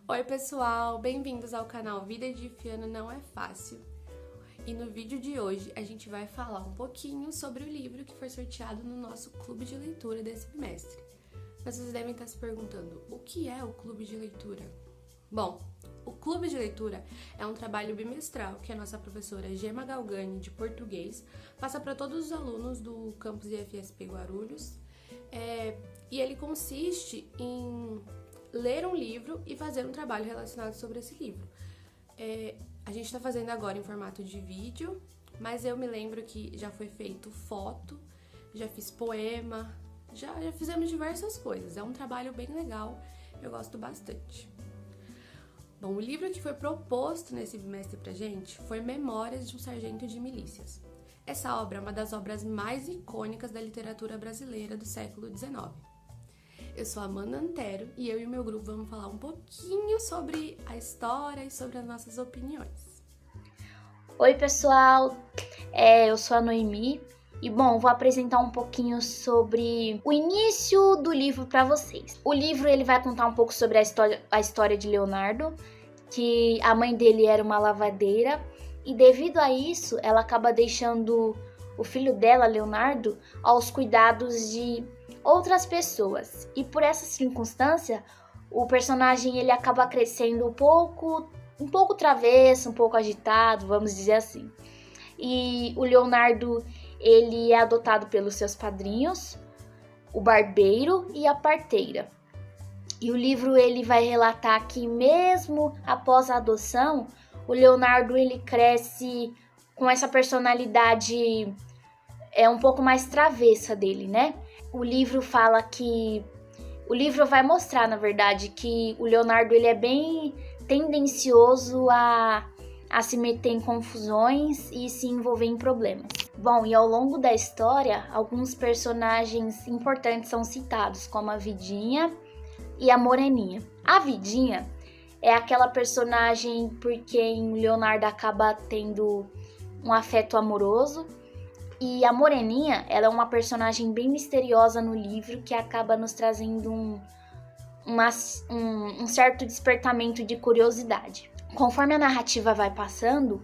Oi pessoal, bem-vindos ao canal Vida Edificando Não é Fácil. E no vídeo de hoje a gente vai falar um pouquinho sobre o livro que foi sorteado no nosso clube de leitura desse bimestre. Mas vocês devem estar se perguntando, o que é o clube de leitura? Bom, o clube de leitura é um trabalho bimestral que a nossa professora Gema Galgani, de português, passa para todos os alunos do campus IFSP Guarulhos. E ele consiste em ler um livro e fazer um trabalho relacionado sobre esse livro. A gente está fazendo agora em formato de vídeo, mas eu me lembro que já foi feito foto, já fiz poema, já fizemos diversas coisas. É um trabalho bem legal, eu gosto bastante. Bom, o livro que foi proposto nesse bimestre pra gente foi Memórias de um Sargento de Milícias. Essa obra é uma das obras mais icônicas da literatura brasileira do século XIX. Eu sou a Amanda Antero e eu e o meu grupo vamos falar um pouquinho sobre a história e sobre as nossas opiniões. Oi pessoal, eu sou a Noemi e vou apresentar um pouquinho sobre o início do livro para vocês. O livro ele vai contar um pouco sobre a história de Leonardo, que a mãe dele era uma lavadeira e devido a isso ela acaba deixando o filho dela, Leonardo, aos cuidados de outras pessoas. E por essa circunstância, o personagem ele acaba crescendo um pouco travesso, um pouco agitado, vamos dizer assim. E o Leonardo, ele é adotado pelos seus padrinhos, o barbeiro e a parteira. E o livro ele vai relatar que mesmo após a adoção, o Leonardo ele cresce com essa personalidade um pouco mais travessa dele, né? O livro vai mostrar, na verdade, que o Leonardo ele é bem tendencioso a se meter em confusões e se envolver em problemas. Bom, e ao longo da história, alguns personagens importantes são citados, como a Vidinha e a Moreninha. A Vidinha é aquela personagem por quem o Leonardo acaba tendo um afeto amoroso. E a Moreninha, ela é uma personagem bem misteriosa no livro que acaba nos trazendo um certo despertamento de curiosidade. Conforme a narrativa vai passando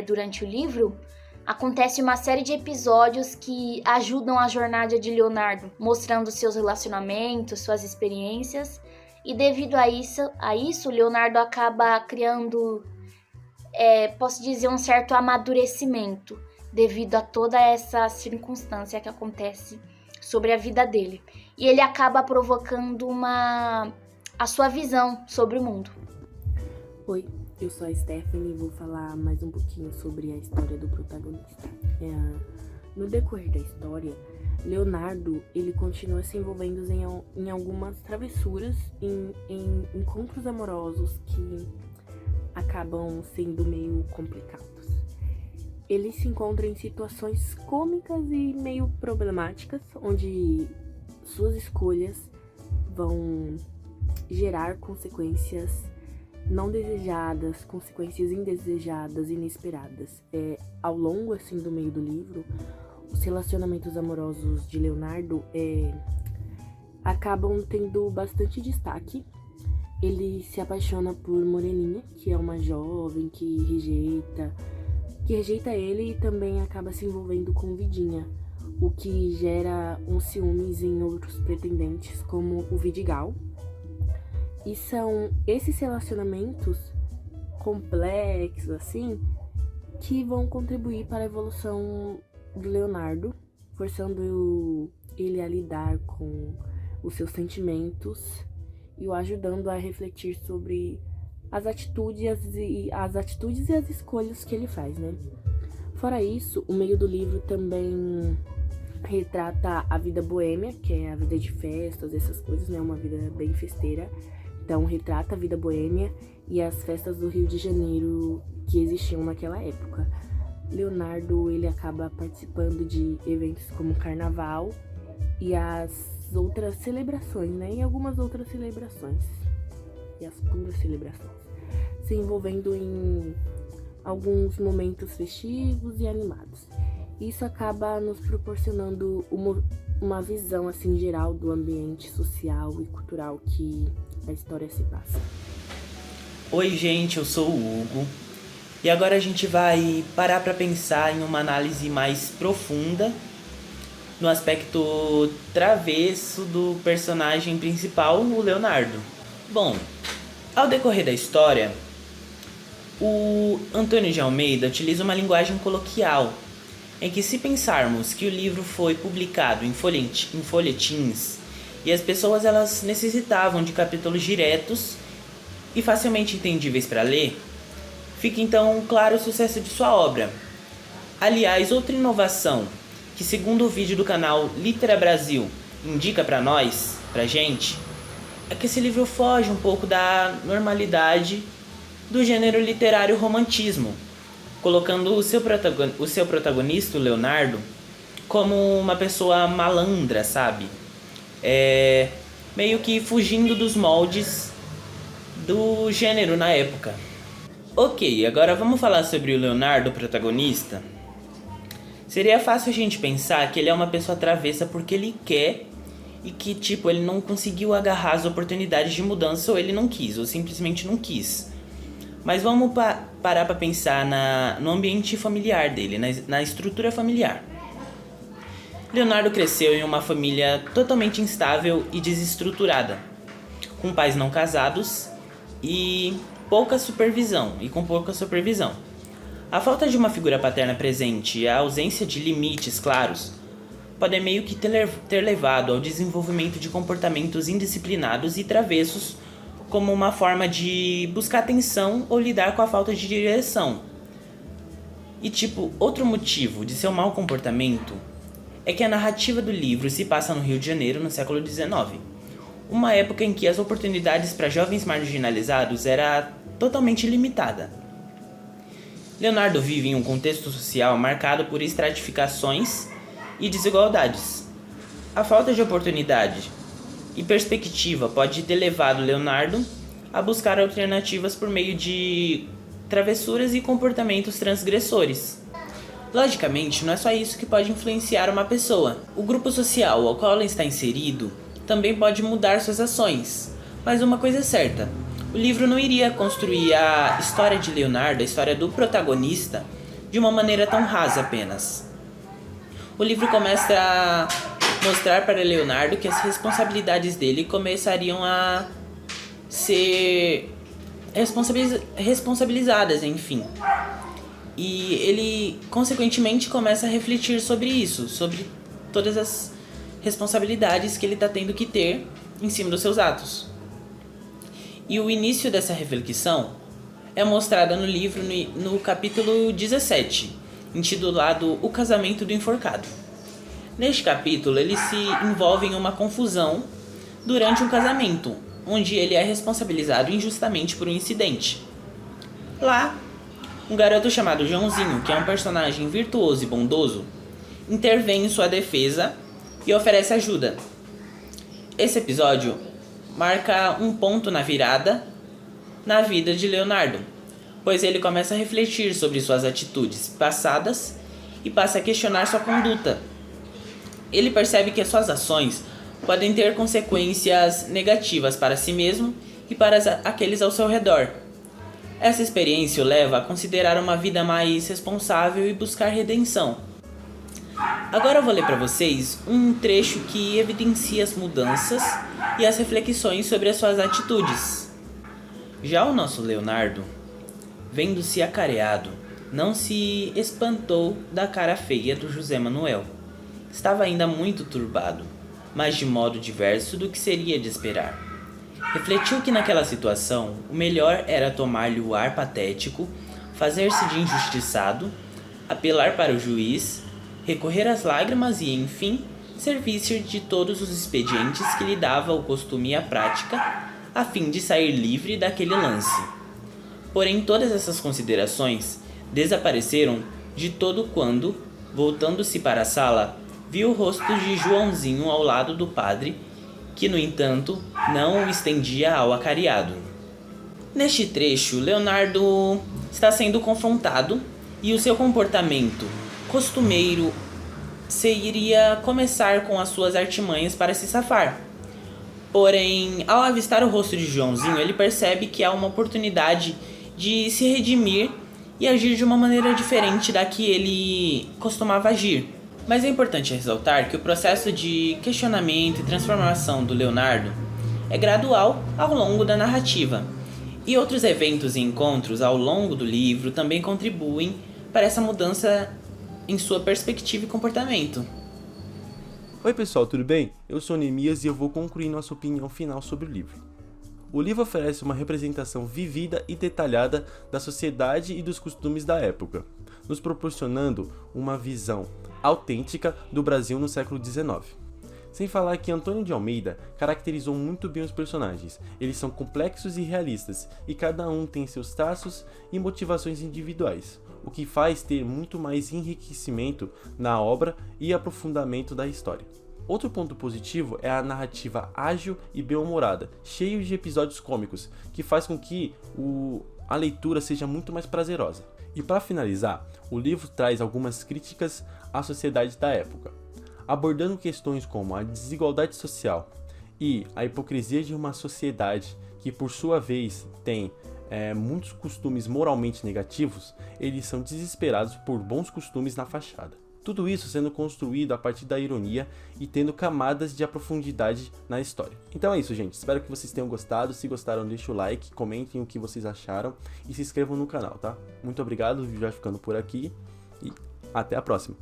durante o livro, acontece uma série de episódios que ajudam a jornada de Leonardo, mostrando seus relacionamentos, suas experiências. E devido a isso Leonardo acaba criando, posso dizer, um certo amadurecimento, devido a toda essa circunstância que acontece sobre a vida dele. E ele acaba provocando a sua visão sobre o mundo. Oi, eu sou a Stephanie e vou falar mais um pouquinho sobre a história do protagonista. No decorrer da história, Leonardo ele continua se envolvendo em algumas travessuras, em encontros amorosos que acabam sendo meio complicados. Ele se encontra em situações cômicas e meio problemáticas, onde suas escolhas vão gerar consequências não desejadas, consequências indesejadas, inesperadas. Ao longo assim do meio do livro, os relacionamentos amorosos de Leonardo acabam tendo bastante destaque. Ele se apaixona por Moreninha, que é uma jovem que rejeita ele e também acaba se envolvendo com Vidinha, o que gera uns ciúmes em outros pretendentes, como o Vidigal. E são esses relacionamentos complexos, assim, que vão contribuir para a evolução do Leonardo, forçando ele a lidar com os seus sentimentos e o ajudando a refletir sobre as atitudes e as escolhas que ele faz, né? Fora isso, o meio do livro também retrata a vida boêmia, que é a vida de festas, essas coisas, né? Uma vida bem festeira. Então, retrata a vida boêmia e as festas do Rio de Janeiro que existiam naquela época. Leonardo, ele acaba participando de eventos como o Carnaval e as outras celebrações, né? E algumas outras celebrações. E as puras celebrações, se envolvendo em alguns momentos festivos e animados. Isso acaba nos proporcionando uma visão assim geral do ambiente social e cultural que a história se passa. Oi gente, eu sou o Hugo e agora a gente vai parar para pensar em uma análise mais profunda no aspecto travesso do personagem principal, o Leonardo. Bom, ao decorrer da história, o Antônio de Almeida utiliza uma linguagem coloquial, em que, se pensarmos que o livro foi publicado em folhetins e as pessoas elas necessitavam de capítulos diretos e facilmente entendíveis para ler, fica então claro o sucesso de sua obra. Aliás, outra inovação que, segundo o vídeo do canal Litera Brasil, indica pra gente, é que esse livro foge um pouco da normalidade do gênero literário romantismo, colocando o seu protagonista, o Leonardo, como uma pessoa malandra, sabe? Meio que fugindo dos moldes do gênero na época. Ok, agora vamos falar sobre o Leonardo, o protagonista. Seria fácil a gente pensar que ele é uma pessoa travessa porque ele quer e que, ele não conseguiu agarrar as oportunidades de mudança, ou ele não quis, ou simplesmente não quis. Mas vamos parar para pensar no ambiente familiar dele, na estrutura familiar. Leonardo cresceu em uma família totalmente instável e desestruturada, com pais não casados e com pouca supervisão. A falta de uma figura paterna presente e a ausência de limites claros podem meio que ter levado ao desenvolvimento de comportamentos indisciplinados e travessos, como uma forma de buscar atenção ou lidar com a falta de direção. E outro motivo de seu mau comportamento é que a narrativa do livro se passa no Rio de Janeiro no século XIX, uma época em que as oportunidades para jovens marginalizados era totalmente limitada. Leonardo vive em um contexto social marcado por estratificações e desigualdades. A falta de oportunidade e perspectiva pode ter levado Leonardo a buscar alternativas por meio de travessuras e comportamentos transgressores. Logicamente, não é só isso que pode influenciar uma pessoa. O grupo social ao qual ela está inserido também pode mudar suas ações. Mas uma coisa é certa, o livro não iria construir a história de Leonardo, a história do protagonista, de uma maneira tão rasa apenas. O livro começa a mostrar para Leonardo que as responsabilidades dele começariam a ser responsabilizadas, enfim. E ele, consequentemente, começa a refletir sobre isso, sobre todas as responsabilidades que ele está tendo que ter em cima dos seus atos. E o início dessa reflexão é mostrada no livro no capítulo 17, intitulado O Casamento do Enforcado. Neste capítulo, ele se envolve em uma confusão durante um casamento, onde ele é responsabilizado injustamente por um incidente. Lá, um garoto chamado Joãozinho, que é um personagem virtuoso e bondoso, intervém em sua defesa e oferece ajuda. Esse episódio marca um ponto na virada na vida de Leonardo, pois ele começa a refletir sobre suas atitudes passadas e passa a questionar sua conduta. Ele percebe que as suas ações podem ter consequências negativas para si mesmo e para aqueles ao seu redor. Essa experiência o leva a considerar uma vida mais responsável e buscar redenção. Agora eu vou ler para vocês um trecho que evidencia as mudanças e as reflexões sobre as suas atitudes. Já o nosso Leonardo, vendo-se acareado, não se espantou da cara feia do José Manuel. Estava ainda muito turbado, mas de modo diverso do que seria de esperar. Refletiu que naquela situação o melhor era tomar-lhe o ar patético, fazer-se de injustiçado, apelar para o juiz, recorrer às lágrimas e, enfim, servir-se de todos os expedientes que lhe dava o costume e a prática, a fim de sair livre daquele lance. Porém, todas essas considerações desapareceram de todo quando, voltando-se para a sala, viu o rosto de Joãozinho ao lado do padre, que, no entanto, não o estendia ao acareado. Neste trecho, Leonardo está sendo confrontado e o seu comportamento costumeiro iria começar com as suas artimanhas para se safar. Porém, ao avistar o rosto de Joãozinho, ele percebe que há uma oportunidade de se redimir e agir de uma maneira diferente da que ele costumava agir. Mas é importante ressaltar que o processo de questionamento e transformação do Leonardo é gradual ao longo da narrativa, e outros eventos e encontros ao longo do livro também contribuem para essa mudança em sua perspectiva e comportamento. Oi pessoal, tudo bem? Eu sou Neemias e eu vou concluir nossa opinião final sobre o livro. O livro oferece uma representação vivida e detalhada da sociedade e dos costumes da época, nos proporcionando uma visão autêntica do Brasil no século XIX. Sem falar que Antônio de Almeida caracterizou muito bem os personagens. Eles são complexos e realistas, e cada um tem seus traços e motivações individuais, o que faz ter muito mais enriquecimento na obra e aprofundamento da história. Outro ponto positivo é a narrativa ágil e bem-humorada, cheio de episódios cômicos, que faz com que a leitura seja muito mais prazerosa. E para finalizar, o livro traz algumas críticas à sociedade da época, abordando questões como a desigualdade social e a hipocrisia de uma sociedade que, por sua vez, tem muitos costumes moralmente negativos. Eles são desesperados por bons costumes na fachada. Tudo isso sendo construído a partir da ironia e tendo camadas de profundidade na história. Então é isso, gente. Espero que vocês tenham gostado. Se gostaram, deixa o like, comentem o que vocês acharam e se inscrevam no canal, tá? Muito obrigado, o vídeo vai ficando por aqui e até a próxima.